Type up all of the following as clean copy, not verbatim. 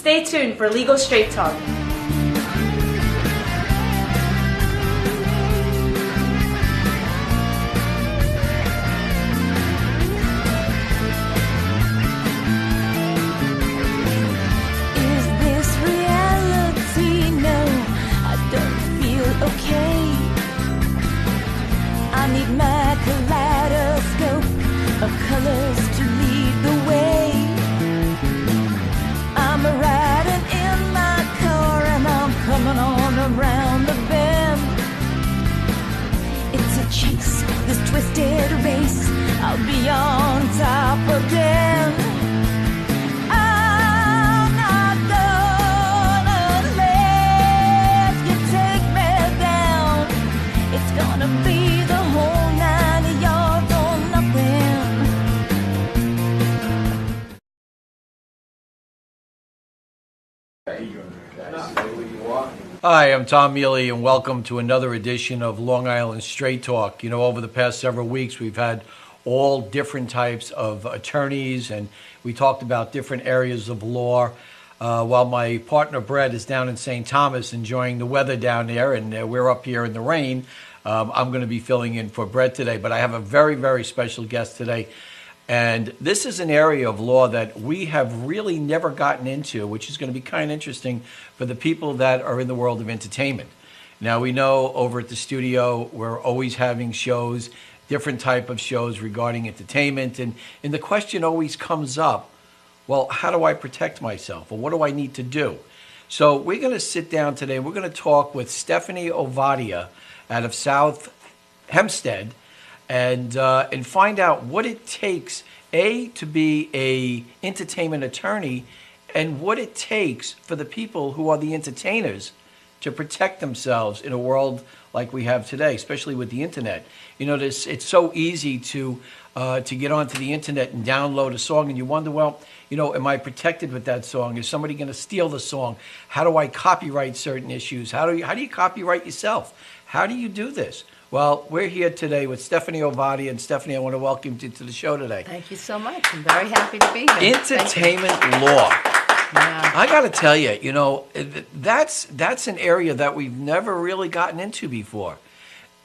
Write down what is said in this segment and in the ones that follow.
Stay tuned for Legal Straight Talk. Okay, I need my kaleidoscope of colors to lead the way. I'm riding in my car and I'm coming on around the bend. It's a chase, this twisted race. I'll be on top again. Gonna be the whole 9 yards or nothing. Hi, I'm Tom Mele, and welcome to another edition of Long Island Straight Talk. You know, over the past several weeks, we've had all different types of attorneys, and we talked about different areas of law. While my partner Brett is down in St. Thomas enjoying the weather down there, and we're up here in the rain, I'm going to be filling in for Brett today. But I have a very, very special guest today. And this is an area of law that we have really never gotten into, which is going to be kind of interesting for the people that are in the world of entertainment. Now, we know over at the studio, we're always having shows, different type of shows regarding entertainment. And the question always comes up, well, how do I protect myself? Or what do I need to do? So we're going to sit down today. We're going to talk with Stephanie Ovadia out of South Hempstead and find out what it takes, to be a entertainment attorney, and what it takes for the people who are the entertainers to protect themselves in a world like we have today, especially with the internet. You know, it's so easy to get onto the internet and download a song, and you wonder, well, you know, am I protected with that song? Is somebody going to steal the song? How do I copyright certain issues? How do you copyright yourself? How do you do this? Well, we're here today with Stephanie Ovadia. And Stephanie, I want to welcome you to the show today. Thank you so much. I'm very happy to be here. Entertainment law. Yeah. I got to tell you, you know, that's an area that we've never really gotten into before.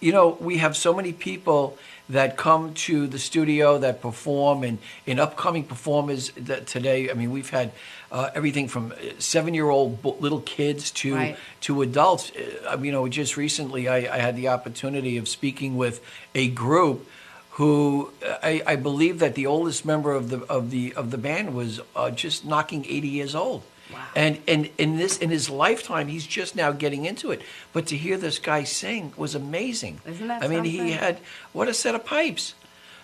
You know, we have so many people that come to the studio that perform, and in upcoming performers that today, I mean, we've had everything from 7-year-old little kids to adults. You know, just recently I had the opportunity of speaking with a group who I believe that the oldest member of the band was just knocking 80 years old. Wow. And in his lifetime, he's just now getting into it. But to hear this guy sing was amazing. Isn't that something? something? He had, what a set of pipes.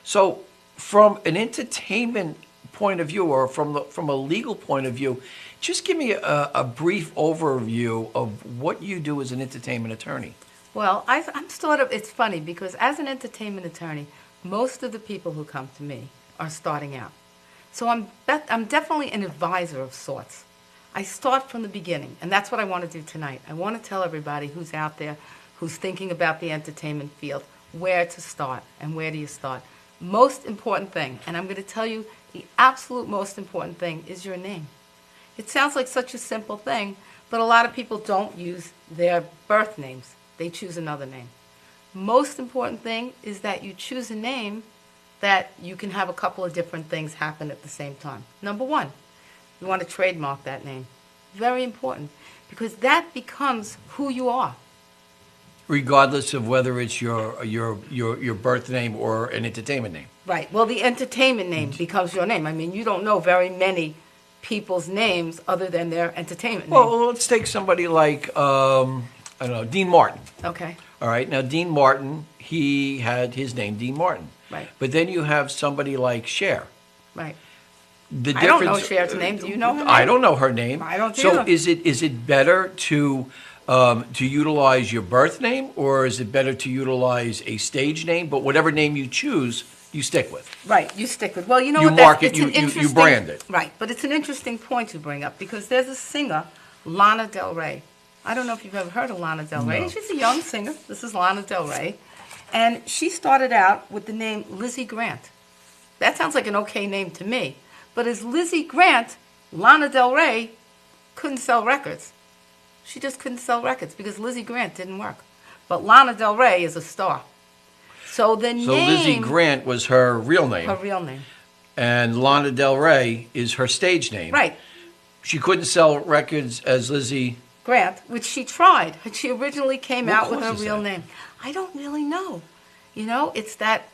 So from an entertainment point of view, or from a legal point of view, just give me a brief overview of what you do as an entertainment attorney. Well, I'm sort of, it's funny because as an entertainment attorney, most of the people who come to me are starting out. So I'm definitely an advisor of sorts. I start from the beginning, and that's what I want to do tonight. I want to tell everybody who's out there, who's thinking about the entertainment field, where to start and where do you start. Most important thing, and I'm going to tell you the absolute most important thing, is your name. It sounds like such a simple thing, but a lot of people don't use their birth names. They choose another name. Most important thing is that you choose a name that you can have a couple of different things happen at the same time. Number one, you want to trademark that name. Very important, because that becomes who you are. Regardless of whether it's your birth name or an entertainment name. Right. Well, the entertainment name becomes your name. I mean, you don't know very many people's names other than their entertainment name. Well, let's take somebody like, I don't know, Dean Martin. Okay. All right. Now, Dean Martin, he had his name, Dean Martin. Right. But then you have somebody like Cher. Right. I don't know Cher's name. Do you know her name? I don't know her name. I don't So either. is it better to utilize your birth name, or is it better to utilize a stage name? But whatever name you choose, you stick with. Right, you stick with. Well, you know You what? mark it, it's an you interesting- brand it. Right, but it's an interesting point you bring up because there's a singer, Lana Del Rey. I don't know if you've ever heard of Lana Del Rey. No. She's a young singer. This is Lana Del Rey. And she started out with the name Lizzie Grant. That sounds like an okay name to me. But as Lizzie Grant, Lana Del Rey couldn't sell records. She just couldn't sell records because Lizzie Grant didn't work. But Lana Del Rey is a star. So the So name... Lizzie Grant was her real name. Her real name. And Lana Del Rey is her stage name. Right. She couldn't sell records as Lizzie Grant, which she tried. She originally came What out with her causes real that? name. I don't really know. You know, it's that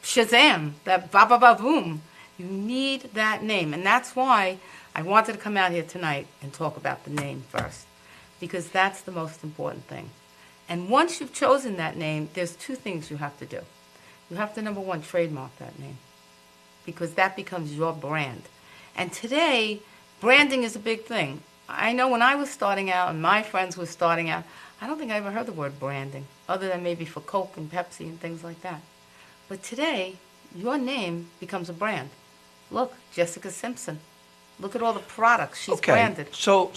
Shazam, that ba-ba-ba-boom. You need that name. And that's why I wanted to come out here tonight and talk about the name first, because that's the most important thing. And once you've chosen that name, there's two things you have to do. You have to, number one, trademark that name, because that becomes your brand. And today, branding is a big thing. I know when I was starting out and my friends were starting out, I don't think I ever heard the word branding, other than maybe for Coke and Pepsi and things like that. But today, your name becomes a brand. Look, Jessica Simpson. Look at all the products she's branded. So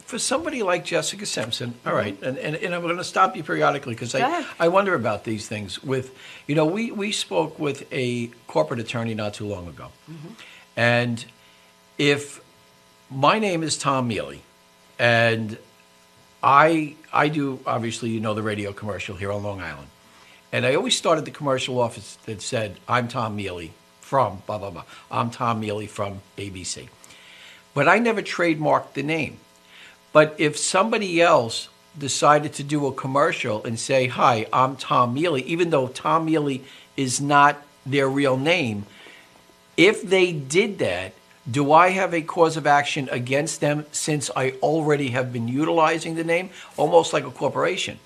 for somebody like Jessica Simpson, all right, and I'm going to stop you periodically because Go ahead. I wonder about these things. With, you know, we spoke with a corporate attorney not too long ago, and if my name is Tom Mele, and I do, obviously, you know, the radio commercial here on Long Island, and I always started the commercial office that said, I'm Tom Mele from blah, blah, blah. I'm Tom Mele from ABC. But I never trademarked the name. But if somebody else decided to do a commercial and say, hi, I'm Tom Mele, even though Tom Mele is not their real name, if they did that, do I have a cause of action against them since I already have been utilizing the name? Almost like a corporation.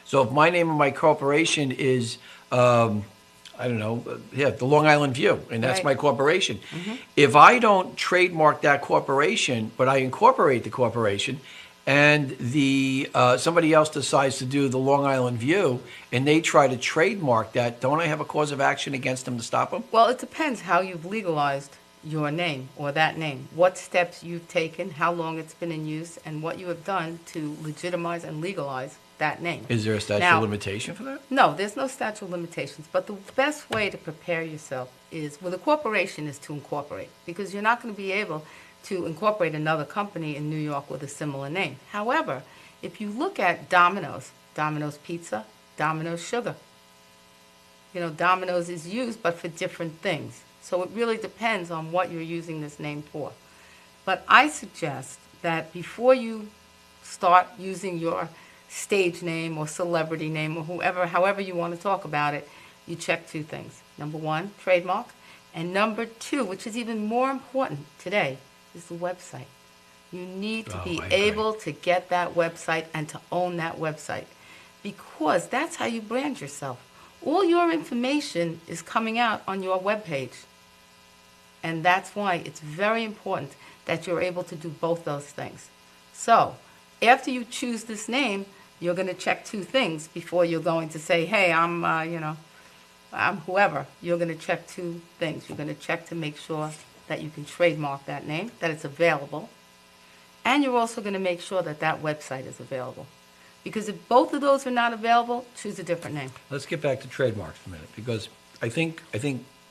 So if my name of my corporation is, I don't know, the Long Island View, and that's Right. my corporation. If I don't trademark that corporation, but I incorporate the corporation, and the somebody else decides to do the Long Island View, and they try to trademark that, don't I have a cause of action against them to stop them? Well, it depends how you've legalized your name or that name, what steps you've taken, how long it's been in use, and what you have done to legitimize and legalize that name. Is there a statute Now- of limitation for that? No, there's no statute of limitations, but the best way to prepare yourself is, with a corporation, is to incorporate, because you're not going to be able to incorporate another company in New York with a similar name. However, if you look at Domino's, Domino's Pizza, Domino's Sugar, you know, Domino's is used, but for different things. So it really depends on what you're using this name for. But I suggest that before you start using your stage name or celebrity name or however you want to talk about it, you check two things. Number one, trademark. And number two, which is even more important today, is the website. You need to be I agree. able to get that website and to own that website, because that's how you brand yourself. All your information is coming out on your webpage. And that's why it's very important that you're able to do both those things. So, after you choose this name, you're going to check two things before you're going to say, hey, I'm whoever. You're going to check two things. You're going to check to make sure that you can trademark that name, that it's available, and you're also going to make sure that that website is available. Because if both of those are not available, choose a different name. Let's get back to trademarks for a minute, because I think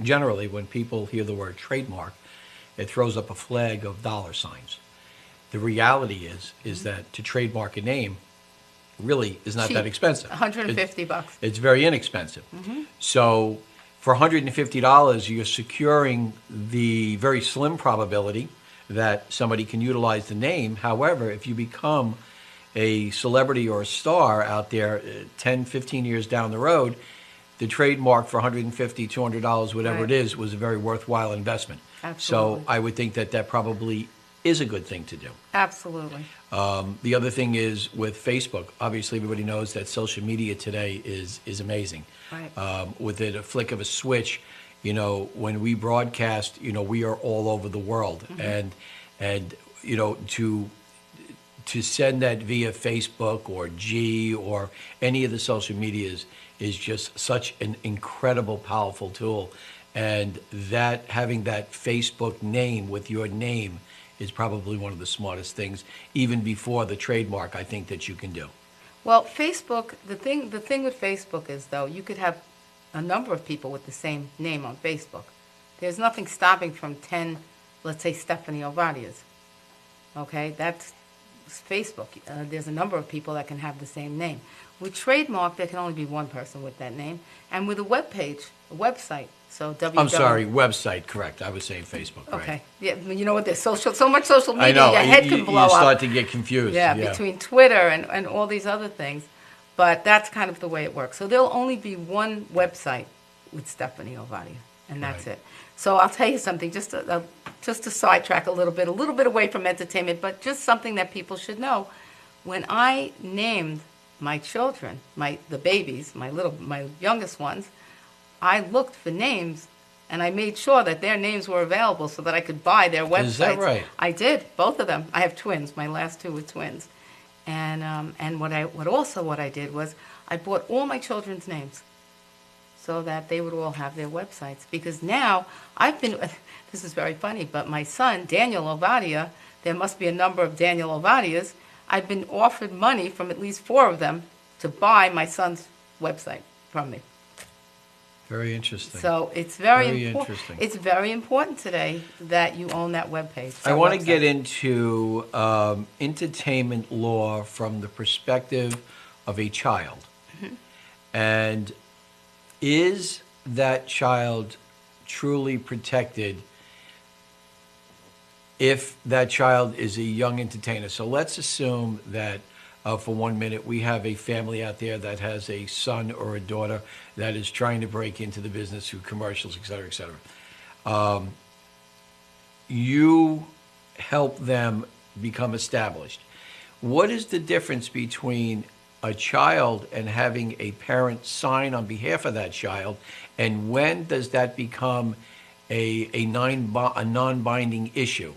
generally when people hear the word trademark, it throws up a flag of dollar signs. The reality is that to trademark a name really is not Cheap. that expensive. $150. It's very inexpensive. So for $150, you're securing the very slim probability that somebody can utilize the name. However, if you become a celebrity or a star out there 10, 15 years down the road, the trademark for $150, $200, whatever Right. it is, was a very worthwhile investment. Absolutely. So I would think that probably is a good thing to do. Absolutely. The other thing is with Facebook. Obviously, everybody knows that social media today is amazing. Right. With it, a flick of a switch, you know, when we broadcast, you know, we are all over the world, and you know, to send that via Facebook or G or any of the social medias is just such an incredible, powerful tool, and that having that Facebook name with your name is probably one of the smartest things, even before the trademark, I think, that you can do. Well, Facebook, the thing with Facebook is, though, you could have a number of people with the same name on Facebook. There's nothing stopping from 10, let's say, Stephanie Ovadias. Okay, that's Facebook. There's a number of people that can have the same name. With trademark, there can only be one person with that name. And with a web page, a website, so www. I'm sorry, website, correct. I was saying Facebook, right. Okay, yeah, you know what? There's so much social media, I know. your head can blow you up. start to get confused. Yeah, between Twitter and all these other things. But that's kind of the way it works. So there'll only be one website with Stephanie Ovadia, and that's Right. it. So I'll tell you something, just to sidetrack a little bit away from entertainment, but just something that people should know. When I named my children, the babies, my youngest ones, I looked for names, and I made sure that their names were available so that I could buy their websites. Is that right? I did, both of them. I have twins. My last two were twins. And what I did was I bought all my children's names so that they would all have their websites. Because now this is very funny, but my son, Daniel Ovadia, there must be a number of Daniel Ovadias, I've been offered money from at least 4 of them to buy my son's website from me. Very interesting. So it's Very very important. interesting. It's very important today that you own that webpage. I want to get into entertainment law from the perspective of a child. Mm-hmm. And is that child truly protected if that child is a young entertainer? So let's assume that for 1 minute we have a family out there that has a son or a daughter that is trying to break into the business through commercials, et cetera, et cetera. You help them become established. What is the difference between a child and having a parent sign on behalf of that child, and when does that become a non-binding issue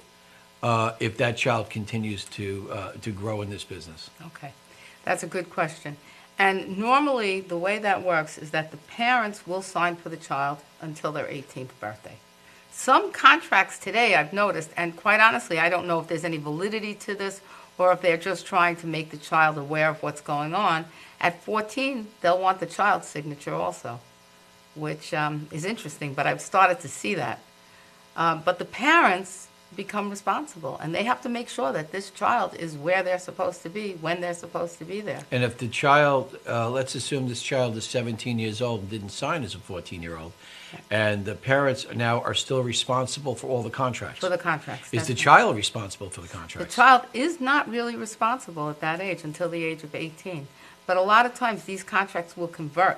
if that child continues to grow in this business? Okay, that's a good question. And normally, the way that works is that the parents will sign for the child until their 18th birthday. Some contracts today, I've noticed, and quite honestly, I don't know if there's any validity to this or if they're just trying to make the child aware of what's going on. At 14, they'll want the child's signature also, which is interesting, but I've started to see that. But the parents become responsible, and they have to make sure that this child is where they're supposed to be, when they're supposed to be there. And if the child, let's assume this child is 17 years old and didn't sign as a 14-year-old, and the parents now are still responsible for all the contracts. For the contracts. Is the that's- child responsible for the The contracts? child is not really responsible at that age until the age of 18. But a lot of times, these contracts will convert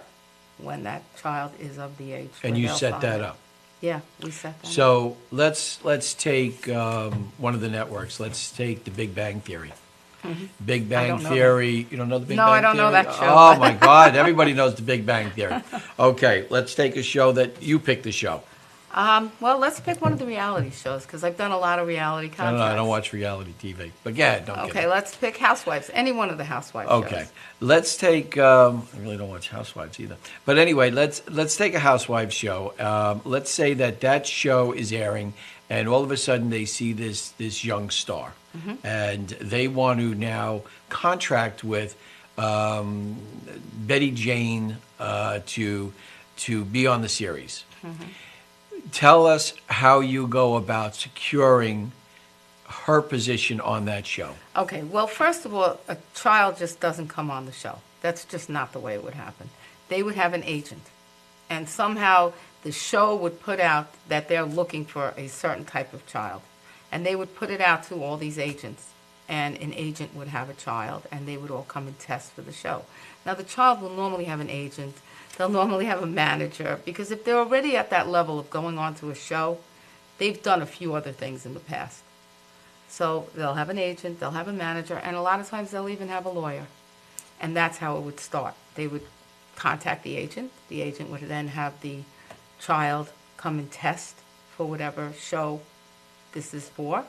when that child is of the age. And where you they'll set sign that it. up. Yeah, we set that up. So let's take one of the networks. Let's take The Big Bang Theory. Big Bang don't know Theory. You don't know The Big No, Bang I don't know Theory? that show, Oh, but- my God. Everybody knows The Big Bang Theory. Okay, let's take a show that you picked the show. Well, let's pick one of the reality shows, because I've done a lot of reality contracts. I don't watch reality TV. But yeah, don't get Okay, it. let's pick Housewives, any one of the Housewives shows. Okay, let's take. I really don't watch Housewives either. But anyway, let's take a Housewives show. Let's say that show is airing, and all of a sudden they see this young star, and they want to now contract with Betty Jane to be on the series. Tell us how you go about securing her position on that show. Okay, well, first of all, a child just doesn't come on the show. That's just not the way it would happen. They would have an agent, and somehow the show would put out that they're looking for a certain type of child, and they would put it out to all these agents, and an agent would have a child, and they would all come and test for the show. Now, the child will normally have an agent. They'll normally have a manager, because if they're already at that level of going on to a show, they've done a few other things in the past. So they'll have an agent, they'll have a manager, and a lot of times they'll even have a lawyer. And that's how it would start. They would contact the agent would then have the child come and test for whatever show this is for.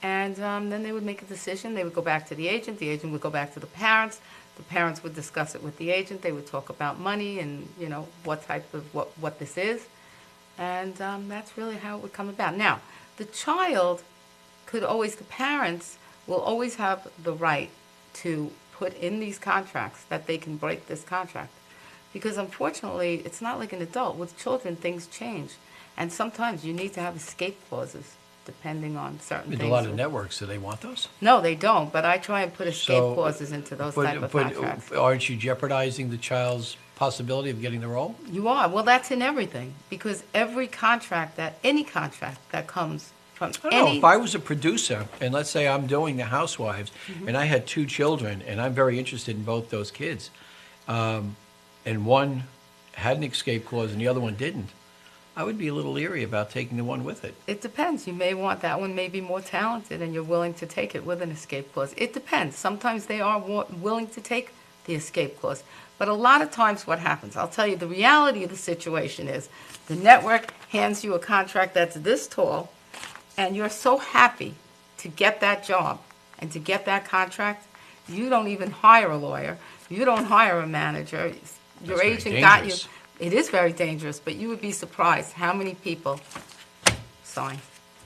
And then they would make a decision. They would go back to the agent would go back to the parents would discuss it with the agent. They would talk about money and, what type of, what this is. And that's really how it would come about. Now, the child the parents will always have the right to put in these contracts that they can break this contract. Because unfortunately, it's not like an adult. With children, things change. And sometimes you need to have escape clauses depending on certain With things. a lot of networks, do they want those? No, they don't, but I try and put escape So, clauses into those type of contracts. aren't you jeopardizing the child's possibility of getting the role? You are. Well, that's in everything, because every contract any contract that comes from I don't know, any... if I was a producer, and let's say I'm doing The Housewives, and I had 2 children, and I'm very interested in both those kids, and one had an escape clause and the other one didn't, I would be a little leery about taking the one with it. It depends. You may want that one may be more talented and you're willing to take it with an escape clause. It depends. Sometimes they are willing to take the escape clause. But a lot of times what happens, I'll tell you, the reality of the situation is the network hands you a contract that's this tall, and you're so happy to get that job and to get that contract, you don't even hire a lawyer. You don't hire a manager. Your That's very agent got you. dangerous. It is very dangerous, but you would be surprised how many people sign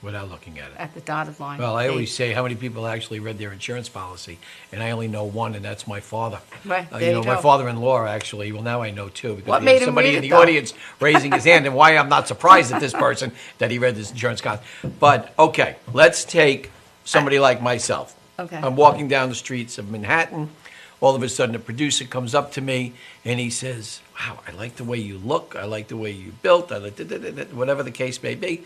Without looking at it. at the dotted line. Well, I They- always say how many people actually read their insurance policy, and I only know one, and that's my father. Right, there You know, you my go. father-in-law actually, well, now I know two, because What we have made him somebody read in it, the though? audience raising his hand, and why I'm not surprised at this person that he read this insurance contract. But, okay, let's take somebody like myself. Okay. I'm walking down the streets of Manhattan. All of a sudden, a producer comes up to me, and he says, wow, I like the way you look, I like the way you built, I like whatever the case may be.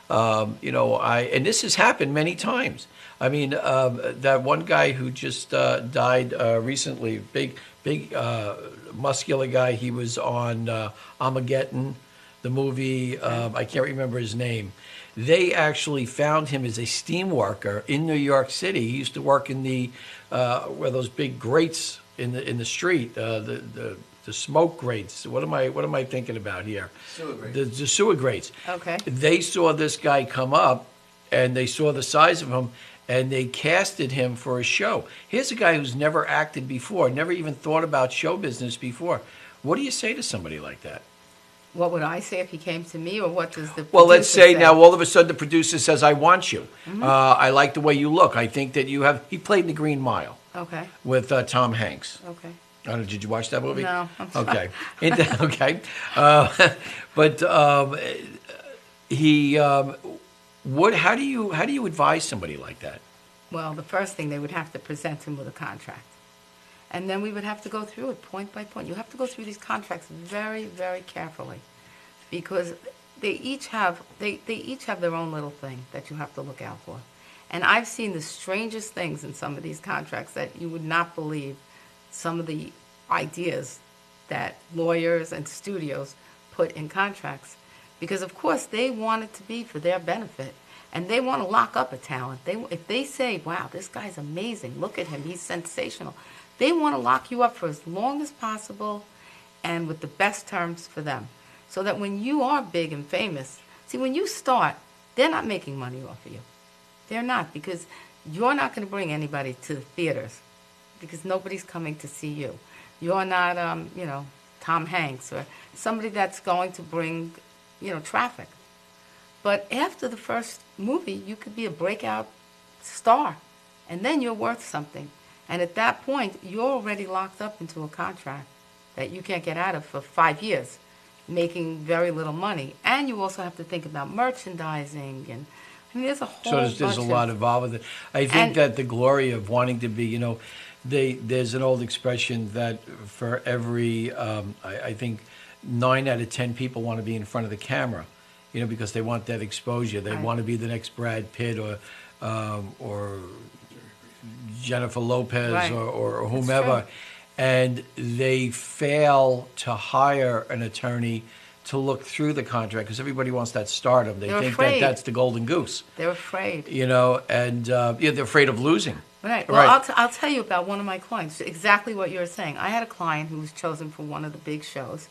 You know, and this has happened many times. I mean, that one guy who just died recently, big, muscular guy, he was on Armageddon, the movie, I can't remember his name. They actually found him as a steam worker in New York City. He used to work in the where those big grates in the street, the smoke grates. What am I thinking about here? Sewer grates. The sewer grates. Okay. They saw this guy come up, and they saw the size of him, and they casted him for a show. Here's a guy who's never acted before, never even thought about show business before. What do you say to somebody like that? What would I say if he came to me, or what does the Well, let's producer say now all of a sudden the producer says, I want you. I like the way you look. I think that you have, he played in The Green Mile Okay, with Tom Hanks. okay. I don't know, did you watch that movie? No, I'm sorry. Okay. Okay. But he, how do you advise somebody like that? Well, the first thing, they would have to present him with a contract. And then we would have to go through it point by point. You have to go through these contracts very, very carefully, because they each have their own little thing that you have to look out for. And I've seen the strangest things in some of these contracts that you would not believe, some of the ideas that lawyers and studios put in contracts. Because, of course, they want it to be for their benefit. And they want to lock up a talent. If they say, wow, this guy's amazing, look at him, he's sensational. They want to lock you up for as long as possible and with the best terms for them. So that when you are big and famous, see, when you start, they're not making money off of you. They're not, because you're not going to bring anybody to the theaters, because nobody's coming to see you. You're not, Tom Hanks or somebody that's going to bring, traffic. But after the first movie, you could be a breakout star, and then you're worth something. And at that point, you're already locked up into a contract that you can't get out of for 5 years, making very little money. And you also have to think about merchandising, and I mean, there's a whole So there's a lot involved with it. I think that the glory of wanting to be, there's an old expression that for every, I think 9 out of 10 people want to be in front of the camera, because they want that exposure. They Right. want to be the next Brad Pitt or Jennifer Lopez Right. or That's whomever, true. and they fail to hire an attorney to look through the contract because everybody wants that stardom. They They're think afraid. that that's the golden goose, They're afraid. and they're afraid of losing. Right. Well, Right. I'll tell you about one of my clients, exactly what you were saying. I had a client who was chosen for one of the big shows,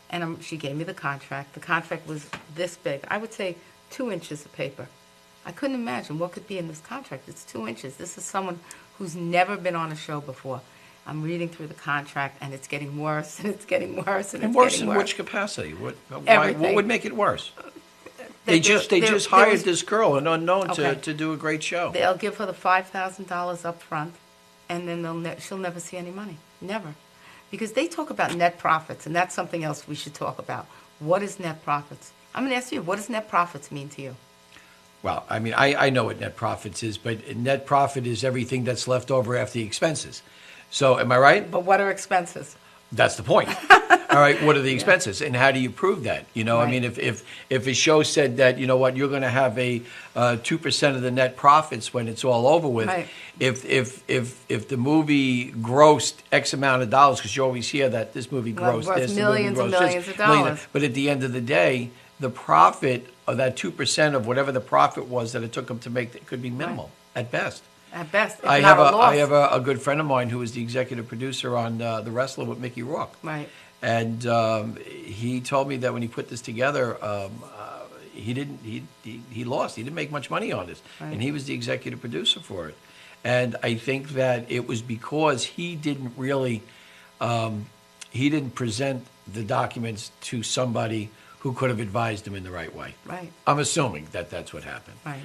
and she gave me the contract. The contract was this big. I would say 2 inches of paper. I couldn't imagine what could be in this contract. It's 2 inches. This is someone who's never been on a show before. I'm reading through the contract, and it's getting worse, and it's getting worse, and And it's worse getting in worse. which capacity? What Everything. would make it worse? They They there hired was- this girl, an unknown, Okay. to do a great show. They'll give her the $5,000 up front, and then she'll never see any money. Never. Because they talk about net profits, and that's something else we should talk about. What is net profits? I'm going to ask you, what does net profits mean to you? Well, I mean, I know what net profits is, but net profit is everything that's left over after the expenses. So, am I right? But what are expenses? That's the point. All right, what are the expenses, and how do you prove that? You know, I Right. mean, if a show said that, you know what, you're going to have a 2% of the net profits when it's all over with. Right. If the movie grossed X amount of dollars, because you always hear that this movie Well, grossed worth this, millions the and movie grossed millions this, of dollars. but at the end of the day, the profit of that 2% of whatever the profit was that it took them to make, it could be minimal at best. At best, if I not have a loss. I have a good friend of mine who is the executive producer on The Wrestler with Mickey Rourke. Right. And he told me that when he put this together, he lost. He didn't make much money on this, Right. and he was the executive producer for it. And I think that it was because he didn't really he didn't present the documents to somebody who could have advised him in the right way. Right. I'm assuming that that's what happened. Right.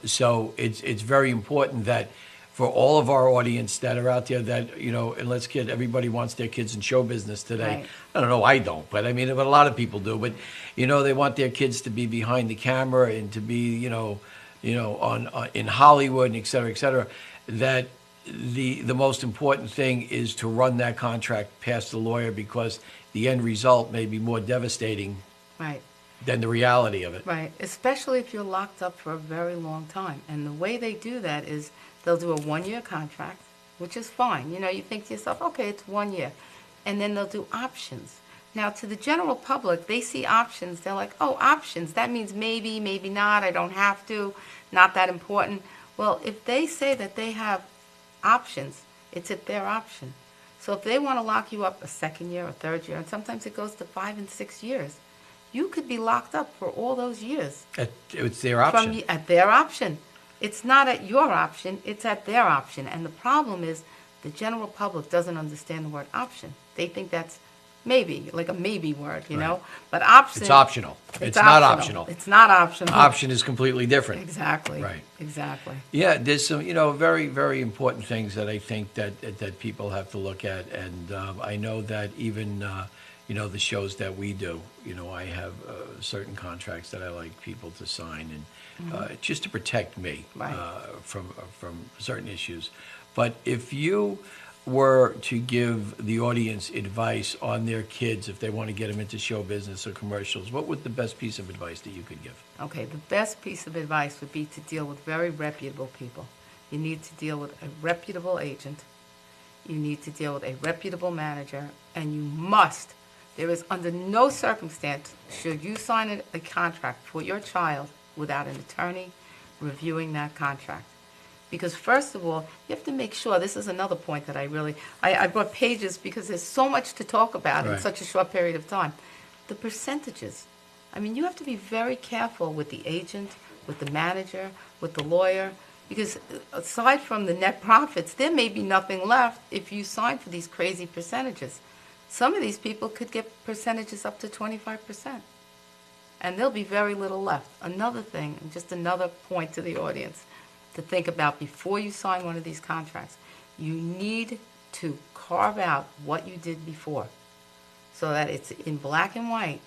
So it's very important that for all of our audience that are out there that, you know, and let's kid, everybody wants their kids in show business today. Right. I don't know, I don't, but I mean, but a lot of people do. But, you know, they want their kids to be behind the camera and to be, you know, on in Hollywood and et cetera, that the most important thing is to run that contract past the lawyer, because the end result may be more devastating Right. than the reality of it. Right, especially if you're locked up for a very long time. And the way they do that is they'll do a 1-year contract, which is fine. You know, you think to yourself, okay, it's 1 year. And then they'll do options. Now, to the general public, they see options. They're like, oh, options. That means maybe, maybe not. I don't have to. Not that important. Well, if they say that they have options, it's at their option. So if they want to lock you up a 2nd year, a 3rd year, and sometimes it goes to 5 and 6 years, you could be locked up for all those years. It's their option. At their option. It's not at your option, it's at their option. And the problem is the general public doesn't understand the word option. They think that's maybe, like a maybe word, you know? But option... It's optional. It's not optional. It's not optional. Option is completely different. Exactly. Right. Exactly. Yeah, there's some, you know, very, very important things that I think that people have to look at. And I know that even, you know, the shows that we do, you know, I have certain contracts that I like people to sign, and just to protect me Right. from certain issues. But if you were to give the audience advice on their kids, if they want to get them into show business or commercials, what would the best piece of advice that you could give? Okay, the best piece of advice would be to deal with very reputable people. You need to deal with a reputable agent. You need to deal with a reputable manager, and you must. There is under no circumstance should you sign a contract for your child without an attorney reviewing that contract. Because first of all, you have to make sure, this is another point that I brought pages because there's so much to talk about in Right. such a short period of time. The percentages. I mean, you have to be very careful with the agent, with the manager, with the lawyer, because aside from the net profits, there may be nothing left if you sign for these crazy percentages. Some of these people could get percentages up to 25%, and there'll be very little left. Another thing, and just another point to the audience to think about before you sign one of these contracts, you need to carve out what you did before so that it's in black and white,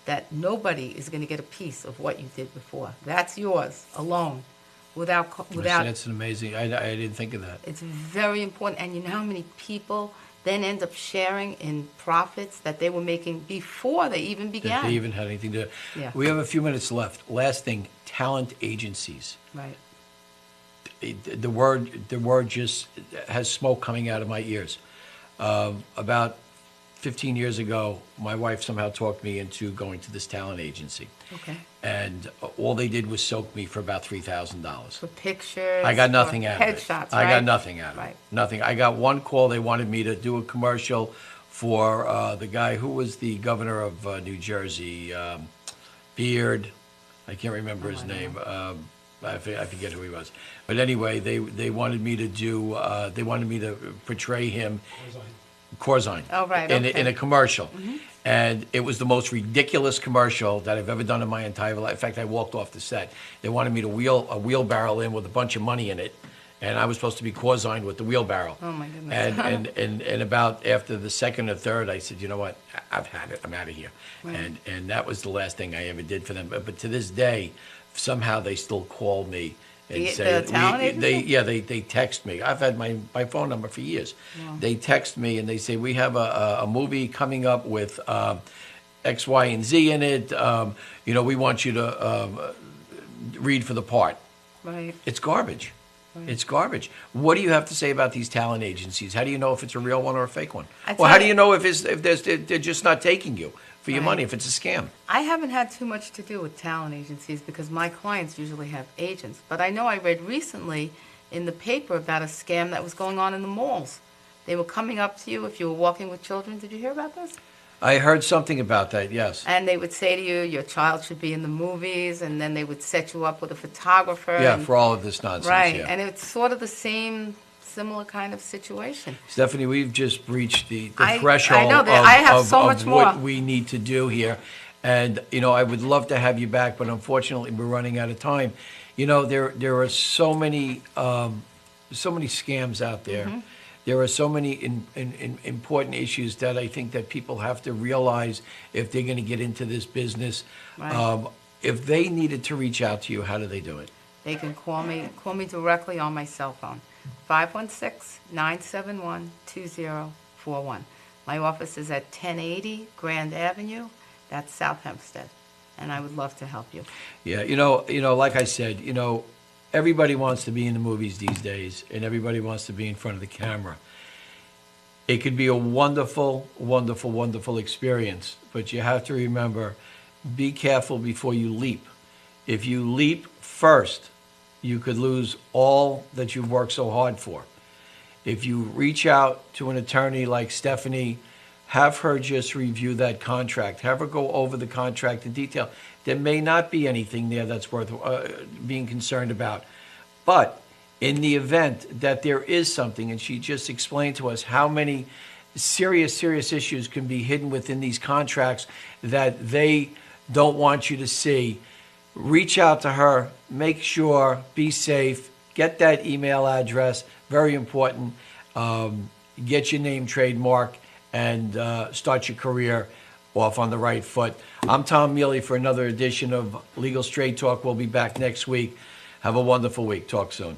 that nobody is going to get a piece of what you did before. That's yours alone, without. That's an amazing, I didn't think of that. It's very important. And you know how many people then end up sharing in profits that they were making before they even began? That they even had anything to do. Yeah. We have a few minutes left. Last thing, talent agencies. Right. The word just has smoke coming out of my ears. About 15 years ago, my wife somehow talked me into going to this talent agency. Okay. And all they did was soak me for about $3,000. For pictures. I got nothing out of it. Headshots, I right? got nothing out of Right. it. Nothing. I got one call. They wanted me to do a commercial for the guy who was the governor of New Jersey, Beard. I can't remember his name. I forget who he was. But anyway, they wanted me to do. They wanted me to portray him. Corzine. Oh, right, In okay. a commercial. And it was the most ridiculous commercial that I've ever done in my entire life. In fact, I walked off the set. They wanted me to wheel a wheelbarrow in with a bunch of money in it, and I was supposed to be Corzine with the wheelbarrow. Oh, my goodness. And about after the second or third, I said, you know what, I've had it. I'm out of here. Right. And that was the last thing I ever did for them. But to this day, somehow they still call me and The say, talent agency? they text me. I've had my phone number for years. They text me and they say, we have a movie coming up with X, Y, and Z in it. We want you to read for the part. Right. It's garbage. It's garbage. What do you have to say about these talent agencies? How do you know if it's a real one or a fake one? Or how do you know if they're just not taking you for your money, if it's a scam? I haven't had too much to do with talent agencies because my clients usually have agents. But I know I read recently in the paper about a scam that was going on in the malls. They were coming up to you if you were walking with children. Did you hear about this? I heard something about that, yes. And they would say to you, your child should be in the movies, and then they would set you up with a photographer. Yeah, and, for all of this nonsense. right, Yeah. and it's sort of the similar kind of situation. Stephanie, we've just reached the I threshold know that I have so much of more. what we need to do here. And, I would love to have you back, but unfortunately, we're running out of time. There are so many scams out there. Mm-hmm. There are so many important issues that I think that people have to realize if they're going to get into this business. Right. If they needed to reach out to you, how do they do it? They can call me directly on my cell phone, 516-971-2041. My office is at 1080 Grand Avenue. That's South Hempstead, and I would love to help you. Yeah, like I said, everybody wants to be in the movies these days, and everybody wants to be in front of the camera. It could be a wonderful, wonderful, wonderful experience, but you have to remember, be careful before you leap. If you leap first, you could lose all that you've worked so hard for. If you reach out to an attorney like Stephanie, have her just review that contract. Have her go over the contract in detail. There may not be anything there that's worth being concerned about. But in the event that there is something, and she just explained to us how many serious issues can be hidden within these contracts that they don't want you to see, reach out to her, make sure, be safe, get that email address, very important, get your name trademark, and start your career off on the right foot. I'm Tom Mele for another edition of Legal Straight Talk. We'll be back next week. Have a wonderful week. Talk soon.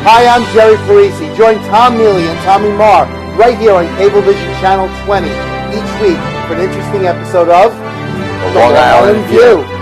Hi, I'm Jerry Parisi. Join Tom Mele and Tommy Marr right here on Cablevision Channel 20 each week for an interesting episode of The Long Island View.